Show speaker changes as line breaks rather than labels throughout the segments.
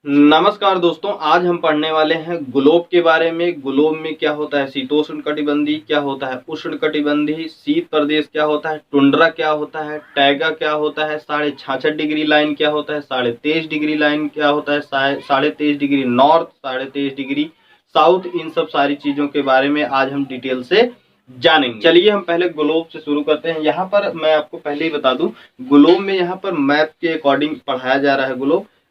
नमस्कार दोस्तों, आज हम पढ़ने वाले हैं ग्लोब के बारे में। ग्लोब में क्या होता है, शीतोष्ण कटिबंधीय क्या होता है, उष्ण कटिबंधीय, शीत प्रदेश क्या होता है, टुंड्रा क्या होता है, टैगा क्या होता है, 66.5 डिग्री लाइन क्या होता है, 23.5 डिग्री लाइन क्या होता है, 23.5 डिग्री नॉर्थ, 23.5 डिग्री साउथ। इन सब सारी चीजों के बारे में आज हम डिटेल से जानेंगे। चलिए हम पहले ग्लोब से शुरू करते हैं। यहाँ पर मैं आपको पहले ही बता दूं, ग्लोब में यहाँ पर मैप के अकॉर्डिंग पढ़ाया जा रहा है।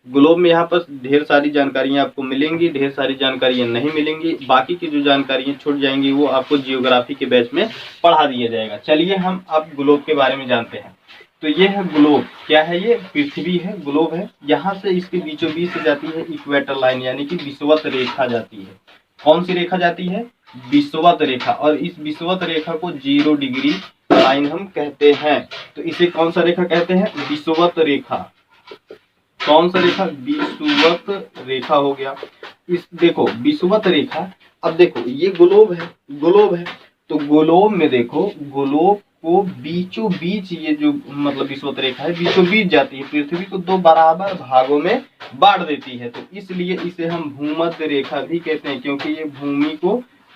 ग्लोब में यहाँ पर ढेर सारी जानकारियां आपको मिलेंगी, ढेर सारी जानकारियां नहीं मिलेंगी। बाकी की जो जानकारियां छूट जाएंगी वो आपको जियोग्राफी के बैच में पढ़ा दिया जाएगा। चलिए हम अब ग्लोब के बारे में जानते हैं। तो ये है ग्लोब। क्या है ये? पृथ्वी है, ग्लोब है। यहाँ से इसके बीचों बीच से जाती है इक्वेटर लाइन, यानी कि विषुवत रेखा जाती है। कौन सी रेखा जाती है? विषुवत रेखा। और इस विषुवत रेखा को 0 डिग्री लाइन हम कहते हैं। तो इसे कौन सा रेखा कहते हैं? विषुवत रेखा। कौन सा रेखा? विषुवत रेखा हो गया। इस देखो विषुवत रेखा। अब देखो ये ग्लोब है, ग्लोब है। तो ग्लोब में देखो, ग्लोब को बीचों बीच ये जो मतलब विषुवत रेखा है बीचों बीच जाती है, पृथ्वी को दो बराबर भागों में बांट देती है। तो इसलिए इसे हम भूमध्य रेखा भी कहते हैं, क्योंकि ये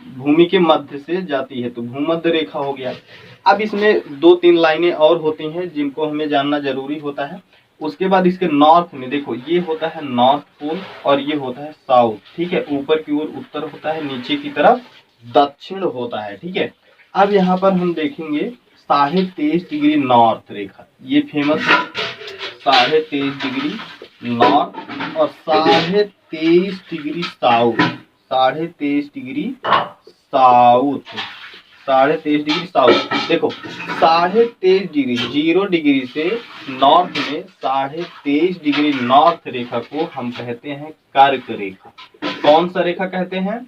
भूमि के मध्य से जाती है। तो भूमध्य रेखा हो गया। अब इसमें दो तीन लाइनें और होती हैं जिनको हमें जानना जरूरी होता है। उसके बाद इसके नॉर्थ में देखो, ये होता है नॉर्थ पोल और ये होता है साउथ। ठीक है, ऊपर की ओर उत्तर होता है, नीचे की तरफ दक्षिण होता है। ठीक है, अब यहाँ पर हम देखेंगे 23.5 डिग्री नॉर्थ रेखा। ये फेमस है, 23.5 डिग्री नॉर्थ और 23.5 degree south. 23.5 degree south, 23.5 degree south. देखो 23.5 डिग्री, 0 डिग्री से नॉर्थ में 23.5 डिग्री नॉर्थ रेखा को हम कहते हैं कर्क रेखा। कौन सा रेखा कहते हैं?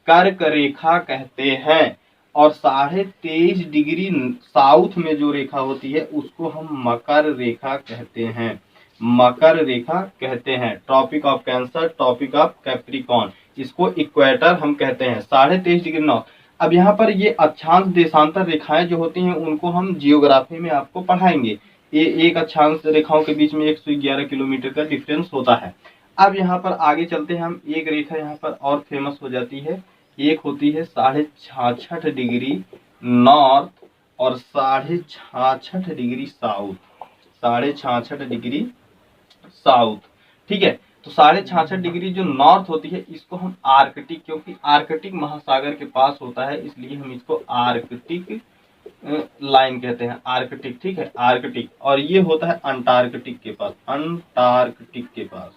कर्क रेखा कहते हैं। और 23.5 डिग्री साउथ में जो रेखा होती है उसको हम मकर रेखा कहते हैं। मकर रेखा कहते हैं। Tropic of cancer, tropic of capricorn, इसको इक्वेटर हम कहते हैं। 23.5 डिग्री नॉर्थ। अब यहाँ पर ये अक्षांश देशांतर रेखाएं जो होती हैं उनको हम जियोग्राफी में आपको पढ़ाएंगे। ये एक अक्षांश रेखाओं के बीच में 111 किलोमीटर का डिफरेंस होता है। अब यहाँ पर आगे चलते हैं हम। एक रेखा यहाँ पर और फेमस हो जाती है। एक होती है 66.5 डिग्री नॉर्थ और 66.5 डिग्री साउथ। 66.5 degree south. ठीक है, तो 66.5 डिग्री जो नॉर्थ होती है इसको हम आर्कटिक, क्योंकि आर्कटिक महासागर के पास होता है इसलिए हम इसको आर्कटिक लाइन कहते हैं। आर्कटिक, ठीक है, आर्कटिक। और ये होता है अंटार्कटिक के पास, अंटार्कटिक के पास,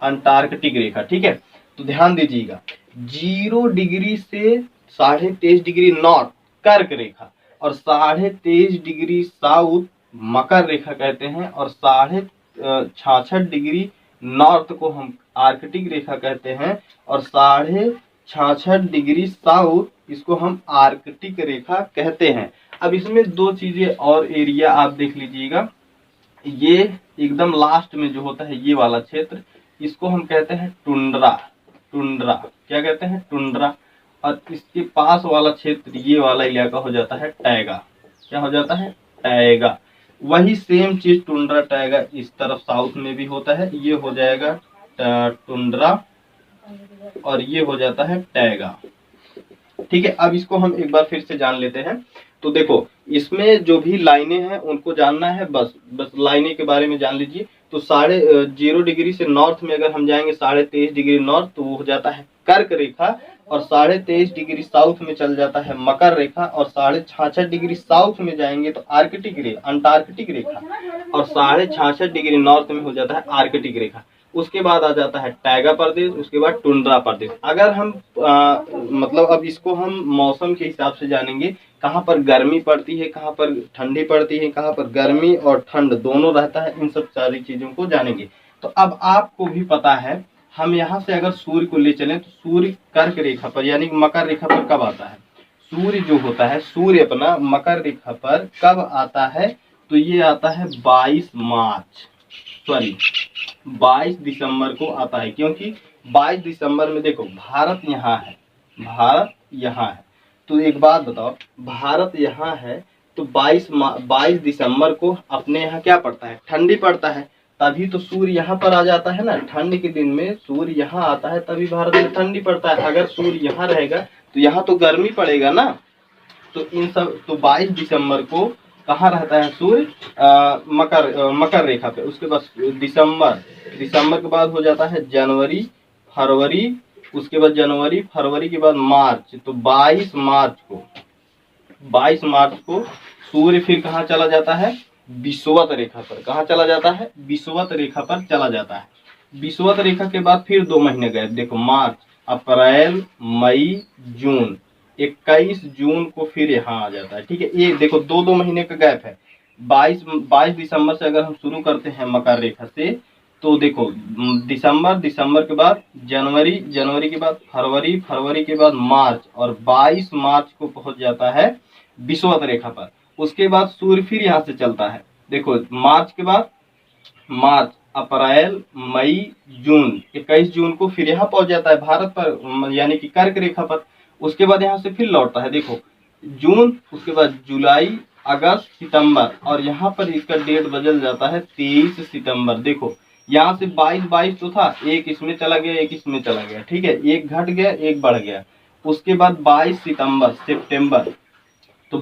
अंटार्कटिक रेखा। ठीक है, तो ध्यान दीजिएगा, 0 डिग्री से 23.5 डिग्री नॉर्थ कर्क रेखा और 23.5 डिग्री साउथ मकर रेखा कहते हैं। और 66.5 डिग्री नॉर्थ को हम आर्कटिक रेखा कहते हैं और 66.5 डिग्री साउथ इसको हम आर्कटिक रेखा कहते हैं। अब इसमें दो चीजें और एरिया आप देख लीजिएगा। ये एकदम लास्ट में जो होता है ये वाला क्षेत्र, इसको हम कहते हैं टुंड्रा। टुंड्रा क्या कहते हैं? टुंड्रा। और इसके पास वाला क्षेत्र ये वाला इलाका हो जाता है टैगा। क्या हो जाता है? टैगा। वही सेम चीज टुंड्रा टैगा इस तरफ साउथ में भी होता है। ये हो जाएगा टुंड्रा और ये हो जाता है टैगा। ठीक है, अब इसको हम एक बार फिर से जान लेते हैं। तो देखो इसमें जो भी लाइनें हैं उनको जानना है, बस लाइनें के बारे में जान लीजिए। तो 0 डिग्री से नॉर्थ में अगर हम जाएंगे 23.5 डिग्री नॉर्थ तो वो हो जाता है कर्क रेखा। और 23.5 डिग्री साउथ में चल जाता है मकर रेखा। और 66.5 डिग्री साउथ में जाएंगे तो आर्कटिक रेखा, अंटार्कटिक रेखा। और 66.5 डिग्री नॉर्थ में हो जाता है आर्कटिक रेखा। उसके बाद आ जाता है टैगा प्रदेश, उसके बाद टुंड्रा प्रदेश। अगर हम मतलब अब इसको हम मौसम के हिसाब से जानेंगे, कहाँ पर गर्मी पड़ती है, कहाँ पर ठंडी पड़ती है, कहाँ पर गर्मी और ठंड दोनों रहता है, इन सब सारी चीजों को जानेंगे। तो अब आपको भी पता है, हम यहाँ से अगर सूर्य को ले चलें तो सूर्य कर्क रेखा पर यानी मकर रेखा पर कब आता है? सूर्य जो होता है, सूर्य अपना मकर रेखा पर कब आता है? तो ये आता है 22 दिसंबर को आता है। क्योंकि 22 दिसंबर में देखो भारत यहाँ है, भारत यहाँ है। तो एक बात बताओ, भारत यहाँ है तो 22 दिसंबर को अपने यहाँ क्या पड़ता है? ठंडी पड़ता है। तभी तो सूर्य यहाँ पर आ जाता है ना। ठंड के दिन में सूर्य यहाँ आता है तभी भारत में ठंडी पड़ता है। अगर सूर्य यहाँ रहेगा तो यहाँ तो गर्मी पड़ेगा ना। तो इन सब तो 22 दिसंबर को कहाँ रहता है सूर्य? मकर रेखा पे। उसके बाद दिसंबर के बाद हो जाता है जनवरी, फरवरी, उसके बाद जनवरी, फरवरी के बाद मार्च। तो 22 मार्च को सूर्य फिर कहाँ चला जाता है? विषुवत रेखा पर। कहाँ चला जाता है? विषुवत रेखा पर चला जाता है। विषुवत रेखा के बाद फिर 2 महीने गए। देखो मार्च, अप्रैल, मई, जून। 21 जून को फिर यहाँ आ जाता है। ठीक है, ये देखो 2 महीने का गैप है। 22 दिसंबर से अगर हम शुरू करते हैं मकर रेखा से, तो देखो दिसंबर के बाद जनवरी के बाद फरवरी के बाद मार्च, और 22 मार्च को पहुंच जाता है विषुवत रेखा पर। उसके बाद सूर्य फिर यहाँ से चलता है। देखो मार्च के बाद अप्रैल, मई, जून, 21 जून को फिर यहाँ पहुंच जाता है भारत पर, यानी कि कर्क रेखा पर। उसके बाद यहाँ से फिर लौटता है। देखो जून, उसके बाद जुलाई, अगस्त, सितंबर, और यहाँ पर इसका डेट बदल जाता है 23 सितंबर। देखो यहाँ से 22 तो था, एक इसमें चला गया, एक इसमें चला गया। ठीक है, एक घट गया, एक बढ़ गया। उसके बाद 22 सितंबर, तो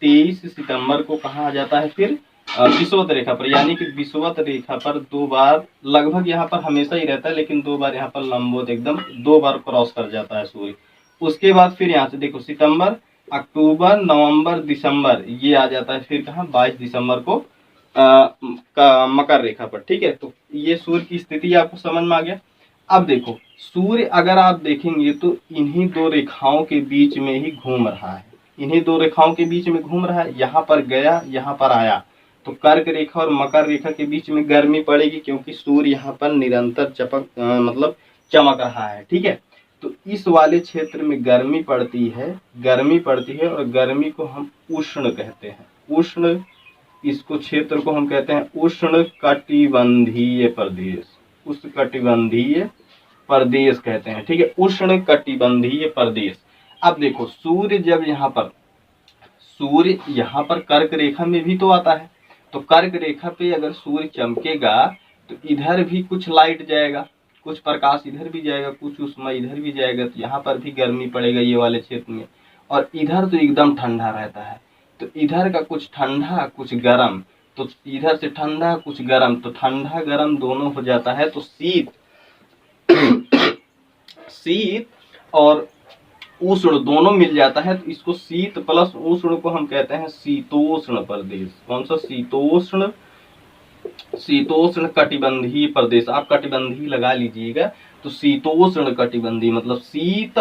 23 सितंबर को कहाँ आ जाता है फिर? विषुवत रेखा पर। यानी कि विषुवत रेखा पर 2 बार, लगभग यहाँ पर हमेशा ही रहता है, लेकिन 2 बार यहाँ पर लंबवत एकदम 2 बार क्रॉस कर जाता है सूर्य। उसके बाद फिर यहाँ से देखो सितंबर, अक्टूबर, नवंबर, दिसंबर, ये आ जाता है फिर कहाँ? 22 दिसंबर को मकर रेखा पर। ठीक है, तो ये सूर्य की स्थिति आपको समझ में आ गया। अब देखो सूर्य अगर आप देखेंगे तो इन्हीं 2 रेखाओं के बीच में ही घूम रहा है। इन्हीं 2 रेखाओं के बीच में घूम रहा है। यहाँ पर गया, यहाँ पर आया, तो कर्क रेखा और मकर रेखा के बीच में गर्मी पड़ेगी, क्योंकि सूर्य यहाँ पर निरंतर मतलब चमक रहा है। ठीक है, तो इस वाले क्षेत्र में गर्मी पड़ती है, और गर्मी को हम उष्ण कहते हैं। उष्ण, इसको क्षेत्र को हम कहते हैं उष्ण कटिबंधीय प्रदेश। उष्ण कटिबंधीय प्रदेश कहते हैं। ठीक है, उष्ण कटिबंधीय प्रदेश। अब देखो सूर्य जब यहाँ पर कर्क रेखा में भी तो आता है, तो कर्क रेखा पे अगर सूर्य चमकेगा तो इधर भी कुछ लाइट जाएगा, कुछ प्रकाश इधर भी जाएगा, कुछ उष्मा इधर भी जाएगा, तो यहाँ पर भी गर्मी पड़ेगा ये वाले क्षेत्र में। और इधर तो एकदम ठंडा रहता है, तो इधर का कुछ ठंडा कुछ गर्म, तो इधर से ठंडा कुछ गर्म, तो ठंडा गर्म दोनों हो जाता है। तो शीत और उष्ण दोनों मिल जाता है, तो इसको शीत प्लस उष्ण को हम कहते हैं शीतोष्ण प्रदेश। कौन सा? शीतोष्ण कटिबंधीय प्रदेश। आप कटिबंधीय लगा लीजिएगा, तो शीतोष्ण कटिबंधीय मतलब शीत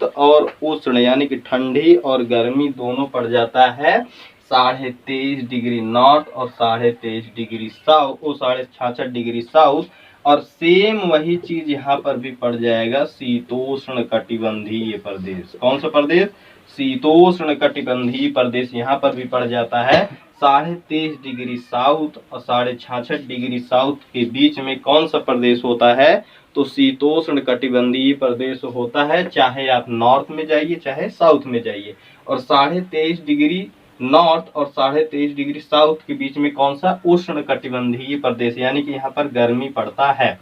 और उष्ण, यानी कि ठंडी और गर्मी दोनों पड़ जाता है 23.5 डिग्री नॉर्थ और 23.5 डिग्री साउथ, 66 डिग्री साउथ। और सेम वही चीज यहाँ पर भी पड़ जाएगा शीतोष्ण कटिबंधीय प्रदेश। कौन सा प्रदेश? शीतोष्ण कटिबंधीय प्रदेश यहाँ पर भी पड़ जाता है 23.5 डिग्री साउथ और 66 डिग्री साउथ के बीच में कौन सा प्रदेश होता है? तो शीतोष्ण कटिबंधीय प्रदेश होता है, चाहे आप नॉर्थ में जाइए चाहे साउथ में जाइए। और 23.5 डिग्री नॉर्थ और 23.5 डिग्री साउथ के बीच में कौन सा? उष्ण कटिबंधीय प्रदेश, यानी कि यहाँ पर गर्मी पड़ता है।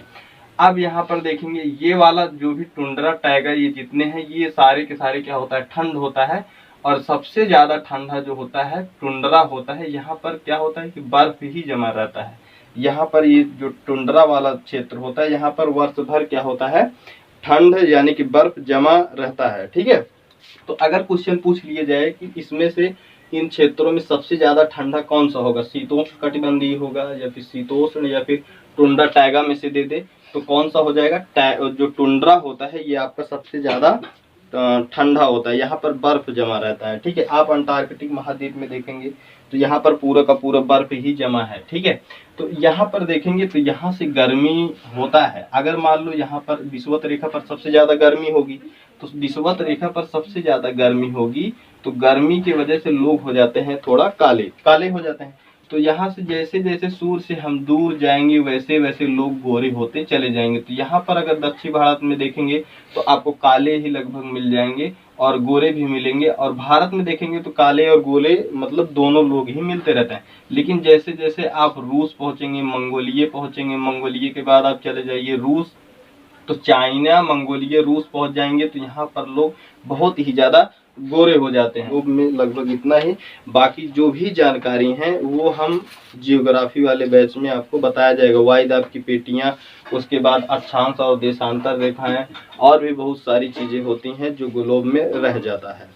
अब यहाँ पर देखेंगे ये वाला जो भी टुंड्रा टाइगर ये जितने हैं ये सारे के सारे क्या होता है? ठंड होता है। और सबसे ज्यादा ठंडा जो होता है टुंड्रा होता है। यहाँ पर क्या होता है कि बर्फ ही जमा रहता है। यहाँ पर ये जो टुंड्रा वाला क्षेत्र होता है यहाँ पर वर्ष भर क्या होता है? ठंड, यानी कि बर्फ जमा रहता है। ठीक है, तो अगर क्वेश्चन पूछ लिया जाए कि इसमें से इन क्षेत्रों में सबसे ज्यादा ठंडा कौन सा होगा, शीतोष्ण कटिबंधीय होगा या फिर शीतोष्ण या फिर टुंड्रा टाइगा में से दे दे, तो कौन सा हो जाएगा? जो टुंड्रा होता है ये आपका सबसे ज्यादा ठंडा होता है, यहाँ पर बर्फ जमा रहता है। ठीक है, आप अंटार्कटिक महाद्वीप में देखेंगे तो यहाँ पर पूरा का पूरा बर्फ ही जमा है। ठीक है, तो यहाँ पर देखेंगे तो यहाँ से गर्मी होता है। अगर मान लो यहाँ पर विषुवत रेखा पर सबसे ज्यादा गर्मी होगी, तो विषुवत रेखा पर सबसे ज्यादा गर्मी होगी, तो गर्मी की वजह से लोग हो जाते हैं थोड़ा काले हो जाते हैं। तो यहाँ से जैसे जैसे सूर्य से हम दूर जाएंगे वैसे वैसे लोग गोरे होते चले जाएंगे। तो यहाँ पर अगर दक्षिण भारत में देखेंगे तो आपको काले ही लगभग मिल जाएंगे, और गोरे भी मिलेंगे। और भारत में देखेंगे तो काले और गोरे मतलब दोनों लोग ही मिलते रहते हैं। लेकिन जैसे जैसे आप रूस पहुंचेंगे, मंगोलिया पहुंचेंगे, मंगोलिया के बाद आप चले जाइए रूस, तो चाइना, मंगोलिया, रूस पहुंच जाएंगे तो यहाँ पर लोग बहुत ही ज्यादा गोरे हो जाते हैं। में लगभग इतना ही। बाकी जो भी जानकारी है वो हम जियोग्राफी वाले बैच में आपको बताया जाएगा। वाहिद आपकी पेटियां, उसके बाद अक्षांश और देशांतर रेखाएं, और भी बहुत सारी चीजें होती हैं जो ग्लोब में रह जाता है।